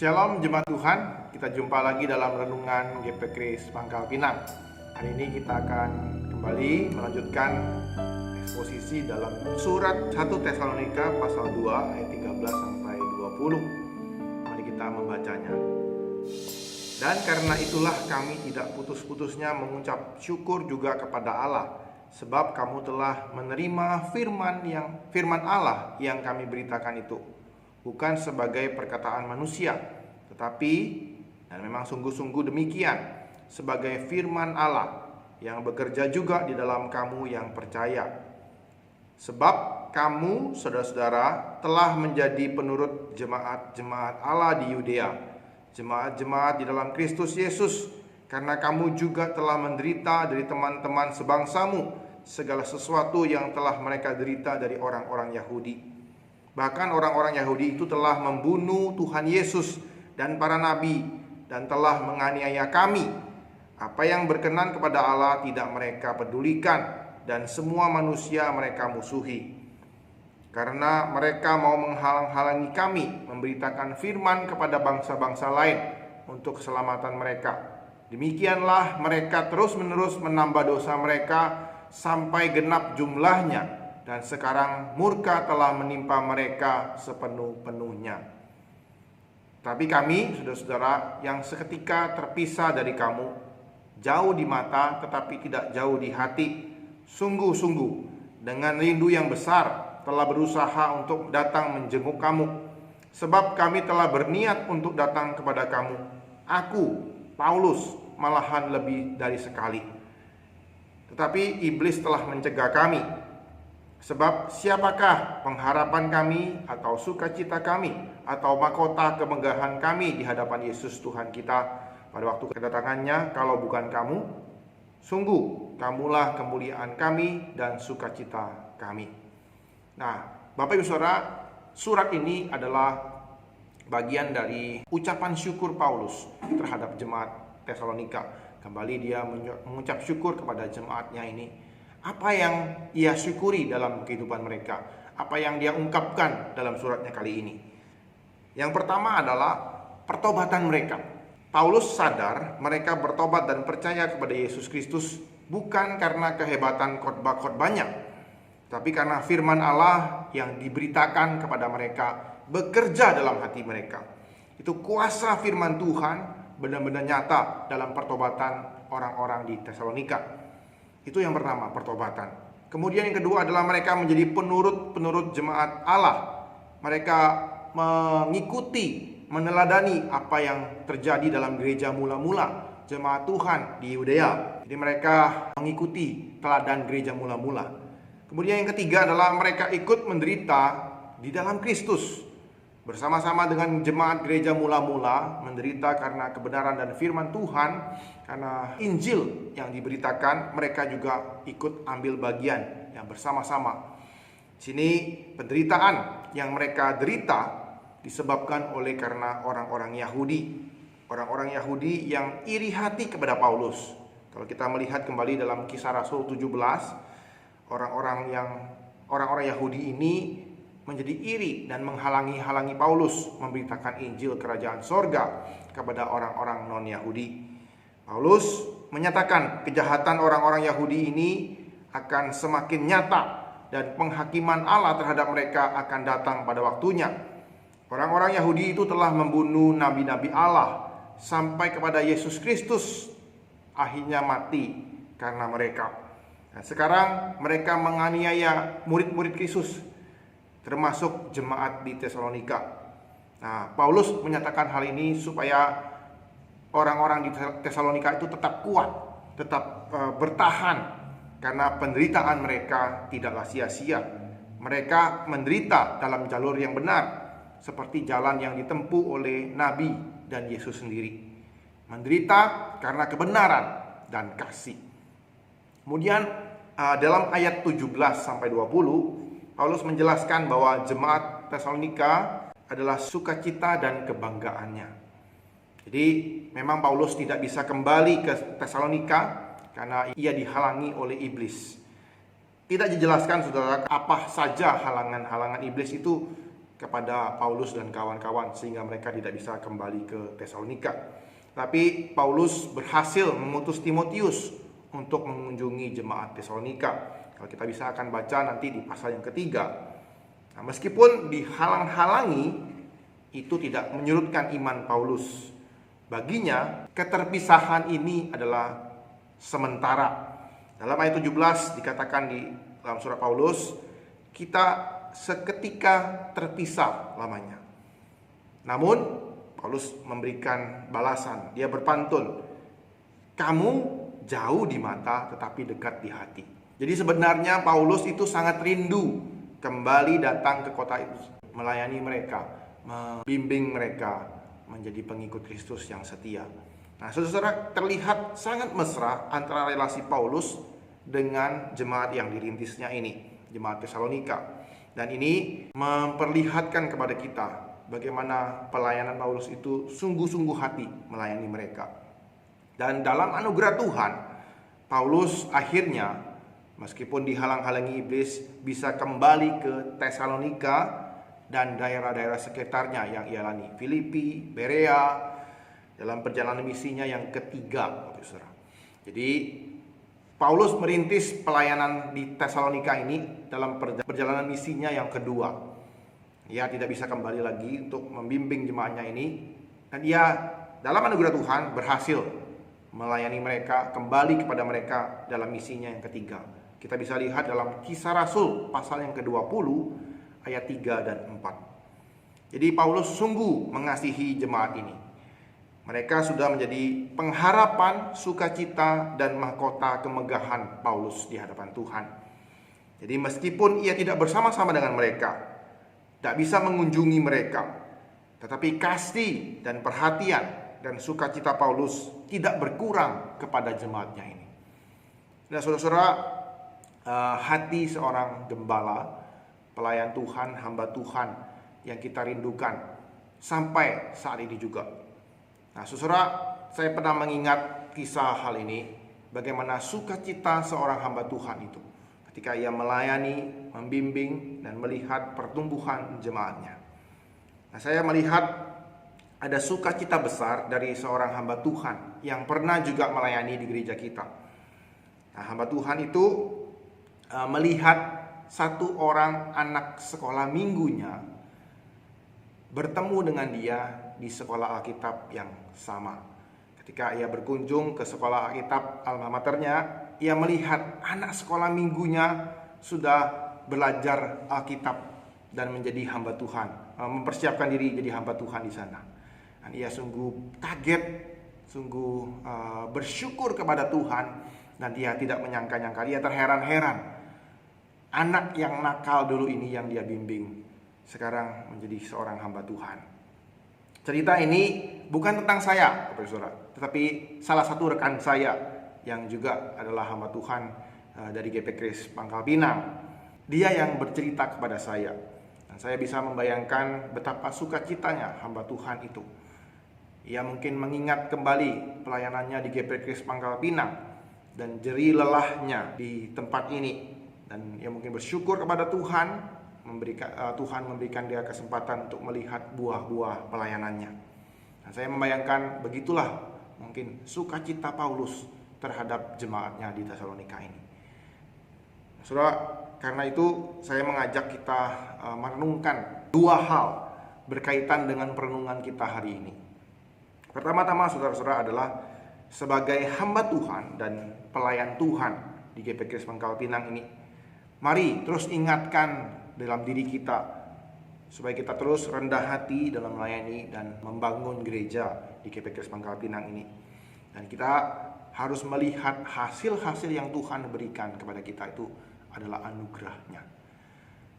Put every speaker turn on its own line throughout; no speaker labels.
Shalom jemaat Tuhan, kita jumpa lagi dalam renungan GP Kris Pangkal Pinang. Hari ini kita akan kembali melanjutkan eksposisi dalam surat 1 Tesalonika pasal 2 ayat 13 sampai 20. Mari kita membacanya. Dan karena itulah kami tidak putus-putusnya mengucap syukur juga kepada Allah, sebab kamu telah menerima firman Allah yang kami beritakan itu, bukan sebagai perkataan manusia, tetapi, dan memang sungguh-sungguh demikian, sebagai firman Allah yang bekerja juga di dalam kamu yang percaya. Sebab kamu, saudara-saudara, telah menjadi penurut jemaat-jemaat Allah di Yudea, jemaat-jemaat di dalam Kristus Yesus, karena kamu juga telah menderita dari teman-teman sebangsamu segala sesuatu yang telah mereka derita dari orang-orang Yahudi. Bahkan orang-orang Yahudi itu telah membunuh Tuhan Yesus dan para nabi dan telah menganiaya kami. Apa yang berkenan kepada Allah tidak mereka pedulikan, dan semua manusia mereka musuhi. Karena mereka mau menghalang-halangi kami memberitakan firman kepada bangsa-bangsa lain untuk keselamatan mereka. Demikianlah mereka terus-menerus menambah dosa mereka sampai genap jumlahnya, dan sekarang murka telah menimpa mereka sepenuh-penuhnya. Tapi kami, saudara-saudara, yang seketika terpisah dari kamu, jauh di mata tetapi tidak jauh di hati, sungguh-sungguh dengan rindu yang besar telah berusaha untuk datang menjenguk kamu. Sebab kami telah berniat untuk datang kepada kamu, aku, Paulus, malahan lebih dari sekali. Tetapi iblis telah mencegah kami. Sebab siapakah pengharapan kami atau sukacita kami atau mahkota kemegahan kami di hadapan Yesus Tuhan kita pada waktu kedatangannya kalau bukan kamu? Sungguh kamulah kemuliaan kami dan sukacita kami. Nah, Bapak Ibu Saudara, surat ini adalah bagian dari ucapan syukur Paulus terhadap jemaat Tesalonika. Kembali dia mengucap syukur kepada jemaatnya ini. Apa yang ia syukuri dalam kehidupan mereka, apa yang dia ungkapkan dalam suratnya kali ini. Yang pertama adalah pertobatan mereka. Paulus sadar mereka bertobat dan percaya kepada Yesus Kristus bukan karena kehebatan khotbah-khotbahnya, tapi karena firman Allah yang diberitakan kepada mereka bekerja dalam hati mereka. Itu kuasa firman Tuhan benar-benar nyata dalam pertobatan orang-orang di Tesalonika. Itu yang pertama, pertobatan. Kemudian yang kedua adalah mereka menjadi penurut jemaat Allah. Mereka mengikuti, meneladani apa yang terjadi dalam gereja mula-mula jemaat Tuhan di Yudea. Jadi mereka mengikuti teladan gereja mula-mula. Kemudian yang ketiga adalah mereka ikut menderita di dalam Kristus. Bersama-sama dengan jemaat gereja mula-mula menderita karena kebenaran dan firman Tuhan, karena Injil yang diberitakan, mereka juga ikut ambil bagian yang bersama-sama. Sini penderitaan yang mereka derita disebabkan oleh karena orang-orang Yahudi. Orang-orang Yahudi yang iri hati kepada Paulus. Kalau kita melihat kembali dalam Kisah Rasul 17, orang-orang Yahudi ini menjadi iri dan menghalangi Paulus memberitakan Injil kerajaan sorga kepada orang-orang non-Yahudi. Paulus menyatakan kejahatan orang-orang Yahudi ini akan semakin nyata dan penghakiman Allah terhadap mereka akan datang pada waktunya. Orang-orang Yahudi itu telah membunuh nabi-nabi Allah sampai kepada Yesus Kristus akhirnya mati karena mereka. Nah, sekarang mereka menganiaya murid-murid Kristus, termasuk jemaat di Tesalonika. Nah, Paulus menyatakan hal ini supaya orang-orang di Tesalonika itu tetap kuat, tetap bertahan, karena penderitaan mereka tidaklah sia-sia. Mereka menderita dalam jalur yang benar, seperti jalan yang ditempuh oleh Nabi dan Yesus sendiri. Menderita karena kebenaran dan kasih. Kemudian dalam ayat 17-20, Paulus menjelaskan bahwa jemaat Tesalonika adalah sukacita dan kebanggaannya. Jadi memang Paulus tidak bisa kembali ke Tesalonika karena ia dihalangi oleh iblis. Tidak dijelaskan, saudara, apa saja halangan-halangan iblis itu kepada Paulus dan kawan-kawan sehingga mereka tidak bisa kembali ke Tesalonika. Tapi Paulus berhasil mengutus Timotius untuk mengunjungi jemaat Tesalonika. Kalau kita bisa akan baca nanti di pasal yang ketiga. Nah, meskipun dihalang-halangi, itu tidak menyurutkan iman Paulus. Baginya, keterpisahan ini adalah sementara. Dalam ayat 17 dikatakan di dalam surat Paulus, kita seketika terpisah lamanya. Namun Paulus memberikan balasan. Dia berpantun, kamu jauh di mata tetapi dekat di hati. Jadi sebenarnya Paulus itu sangat rindu kembali datang ke kota itu, melayani mereka, membimbing mereka menjadi pengikut Kristus yang setia. Nah, saudara, terlihat sangat mesra antara relasi Paulus dengan jemaat yang dirintisnya ini, jemaat Tesalonika. Dan ini memperlihatkan kepada kita bagaimana pelayanan Paulus itu sungguh-sungguh hati melayani mereka. Dan dalam anugerah Tuhan, Paulus akhirnya meskipun dihalang-halangi iblis bisa kembali ke Tesalonika dan daerah-daerah sekitarnya yang ia lalui, Filipi, Berea, dalam perjalanan misinya yang ketiga. Jadi Paulus merintis pelayanan di Tesalonika ini dalam perjalanan misinya yang kedua. Ia tidak bisa kembali lagi untuk membimbing jemaatnya ini. Dan ia dalam anugerah Tuhan berhasil melayani mereka, kembali kepada mereka dalam misinya yang ketiga. Kita bisa lihat dalam Kisah Rasul pasal yang ke-20 ayat 3 dan 4. Jadi Paulus sungguh mengasihi jemaat ini. Mereka sudah menjadi pengharapan, sukacita, dan mahkota kemegahan Paulus di hadapan Tuhan. Jadi meskipun ia tidak bersama-sama dengan mereka, tidak bisa mengunjungi mereka, tetapi kasih dan perhatian dan sukacita Paulus tidak berkurang kepada jemaatnya ini. Nah, saudara-saudara, hati seorang gembala, pelayan Tuhan, hamba Tuhan yang kita rindukan sampai saat ini juga. Nah, saudara, saya pernah mengingat kisah hal ini, bagaimana sukacita seorang hamba Tuhan itu ketika ia melayani, membimbing, dan melihat pertumbuhan jemaatnya. Nah, saya melihat ada sukacita besar dari seorang hamba Tuhan yang pernah juga melayani di gereja kita. Nah, hamba Tuhan itu melihat satu orang anak sekolah minggunya bertemu dengan dia di sekolah Alkitab yang sama. Ketika ia berkunjung ke sekolah Alkitab alma maternya, ia melihat anak sekolah minggunya sudah belajar Alkitab dan menjadi hamba Tuhan, mempersiapkan diri jadi hamba Tuhan di sana. Dan ia sungguh kaget, sungguh bersyukur kepada Tuhan, dan dia tidak menyangka-nyangka, dia terheran-heran. Anak yang nakal dulu ini yang dia bimbing, sekarang menjadi seorang hamba Tuhan. Cerita ini bukan tentang saya, saudara, tetapi salah satu rekan saya yang juga adalah hamba Tuhan dari GP Kris Pangkal Pinang. Dia yang bercerita kepada saya, dan saya bisa membayangkan betapa sukacitanya hamba Tuhan itu. Ia mungkin mengingat kembali pelayanannya di GP Kris Pangkal Pinang dan jerih lelahnya di tempat ini, dan ia mungkin bersyukur kepada Tuhan. Tuhan memberikan dia kesempatan untuk melihat buah-buah pelayanannya. Nah, saya membayangkan begitulah mungkin sukacita Paulus terhadap jemaatnya di Tesalonika ini. Saudara, karena itu saya mengajak kita merenungkan dua hal berkaitan dengan perenungan kita hari ini. Pertama-tama, saudara-saudara, adalah sebagai hamba Tuhan dan pelayan Tuhan di GP Kris Pangkal Pinang ini, mari terus ingatkan dalam diri kita supaya kita terus rendah hati dalam melayani dan membangun gereja di GP Kris Pangkal Pinang ini. Dan kita harus melihat hasil-hasil yang Tuhan berikan kepada kita itu adalah anugerahnya.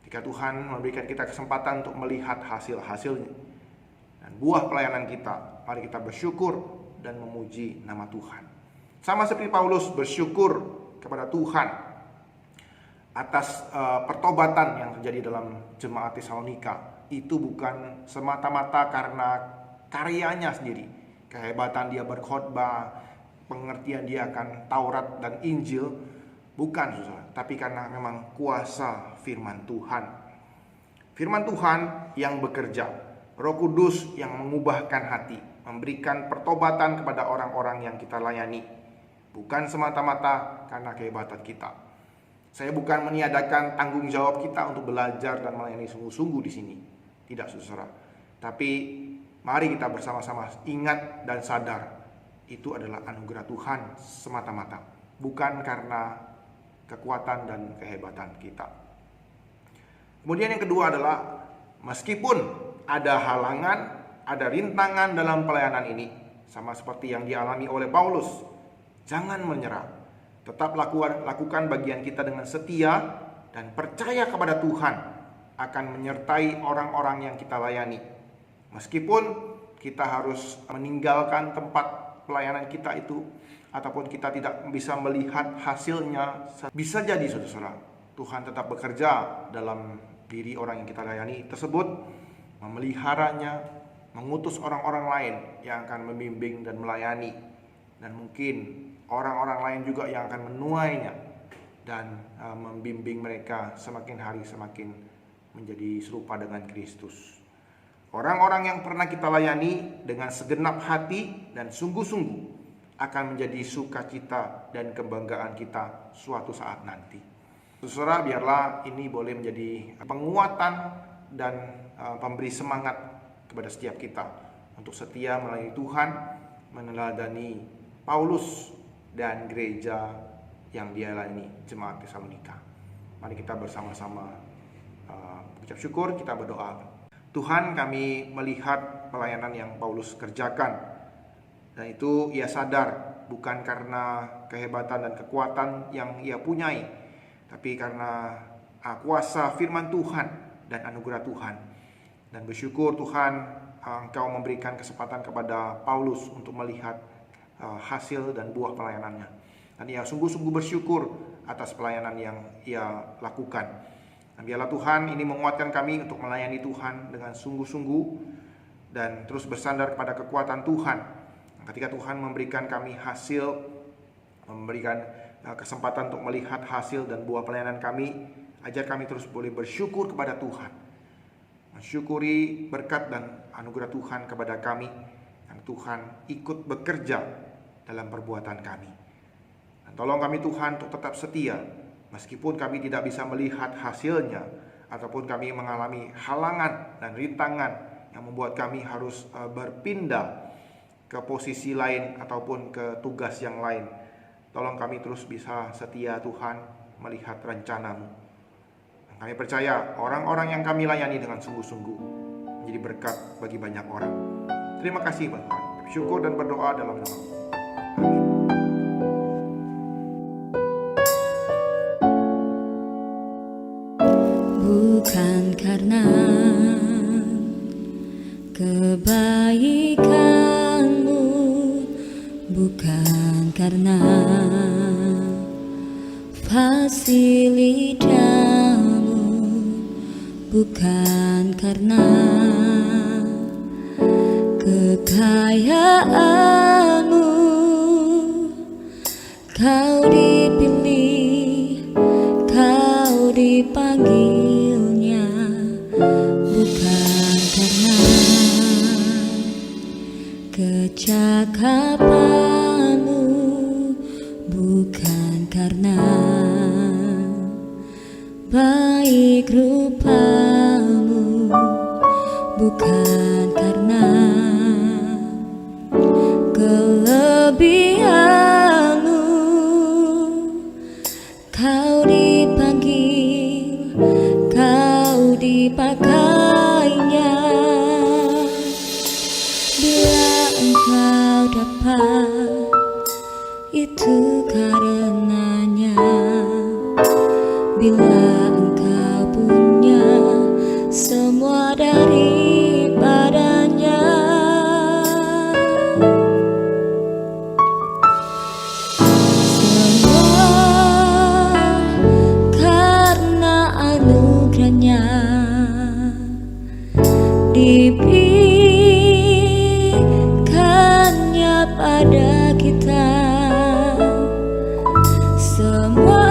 Jika Tuhan memberikan kita kesempatan untuk melihat hasil-hasilnya dan buah pelayanan kita, mari kita bersyukur dan memuji nama Tuhan. Sama seperti Paulus bersyukur kepada Tuhan atas pertobatan yang terjadi dalam jemaat Tesalonika. Itu bukan semata-mata karena karyanya sendiri, kehebatan dia berkhotbah, pengertian dia akan Taurat dan Injil, bukan, saudara, tapi karena memang kuasa firman Tuhan. Firman Tuhan yang bekerja, Roh Kudus yang mengubahkan hati, memberikan pertobatan kepada orang-orang yang kita layani, bukan semata-mata karena kehebatan kita. Saya bukan meniadakan tanggung jawab kita untuk belajar dan melayani sungguh-sungguh di sini. Tidak, saudara. Tapi mari kita bersama-sama ingat dan sadar, itu adalah anugerah Tuhan semata-mata, bukan karena kekuatan dan kehebatan kita. Kemudian yang kedua adalah, meskipun ada halangan, ada rintangan dalam pelayanan ini, sama seperti yang dialami oleh Paulus, jangan menyerah. Tetap lakukan bagian kita dengan setia dan percaya kepada Tuhan akan menyertai orang-orang yang kita layani. Meskipun kita harus meninggalkan tempat pelayanan kita itu, ataupun kita tidak bisa melihat hasilnya, bisa jadi saudara, Tuhan tetap bekerja dalam diri orang yang kita layani tersebut, memeliharanya, mengutus orang-orang lain yang akan membimbing dan melayani, dan mungkin orang-orang lain juga yang akan menuainya dan membimbing mereka semakin hari semakin menjadi serupa dengan Kristus. Orang-orang yang pernah kita layani dengan segenap hati dan sungguh-sungguh akan menjadi sukacita dan kebanggaan kita suatu saat nanti. Saudara, biarlah ini boleh menjadi penguatan dan pemberi semangat kepada setiap kita untuk setia melayani Tuhan, meneladani Paulus dan gereja yang dia layani, jemaat Tesalonika. Mari kita bersama-sama ucap syukur, kita berdoa. Tuhan, kami melihat pelayanan yang Paulus kerjakan, dan itu ia sadar bukan karena kehebatan dan kekuatan yang ia punyai, tapi karena kuasa firman Tuhan dan anugerah Tuhan. Dan bersyukur Tuhan, Engkau memberikan kesempatan kepada Paulus untuk melihat hasil dan buah pelayanannya, dan ia sungguh-sungguh bersyukur atas pelayanan yang ia lakukan. Dan biarlah Tuhan ini menguatkan kami untuk melayani Tuhan dengan sungguh-sungguh dan terus bersandar kepada kekuatan Tuhan. Ketika Tuhan memberikan kami hasil, memberikan kesempatan untuk melihat hasil dan buah pelayanan kami, ajar kami terus boleh bersyukur kepada Tuhan, mensyukuri berkat dan anugerah Tuhan kepada kami, dan Tuhan ikut bekerja dalam perbuatan kami. Dan tolong kami Tuhan untuk tetap setia, meskipun kami tidak bisa melihat hasilnya, ataupun kami mengalami halangan dan rintangan yang membuat kami harus berpindah ke posisi lain ataupun ke tugas yang lain. Tolong kami terus bisa setia Tuhan melihat rencana-Mu. Dan kami percaya orang-orang yang kami layani dengan sungguh-sungguh menjadi berkat bagi banyak orang. Terima kasih Tuhan. Syukur dan berdoa dalam nama-Mu.
Bukan karena kebaikanmu, bukan karena fasilitasmu, bukan karena kekayaanmu, kau dipilih, kau dipanggilnya, bukan karena kecakapanmu, bukan karena baik rupamu, bukan karena kelebihanmu, kau dipanggil, kau dipakainya. Bila engkau dapat, itu karenanya. Bila engkau punya semua daripadanya, semua karena anugerahnya, diberikannya pada kita. Semua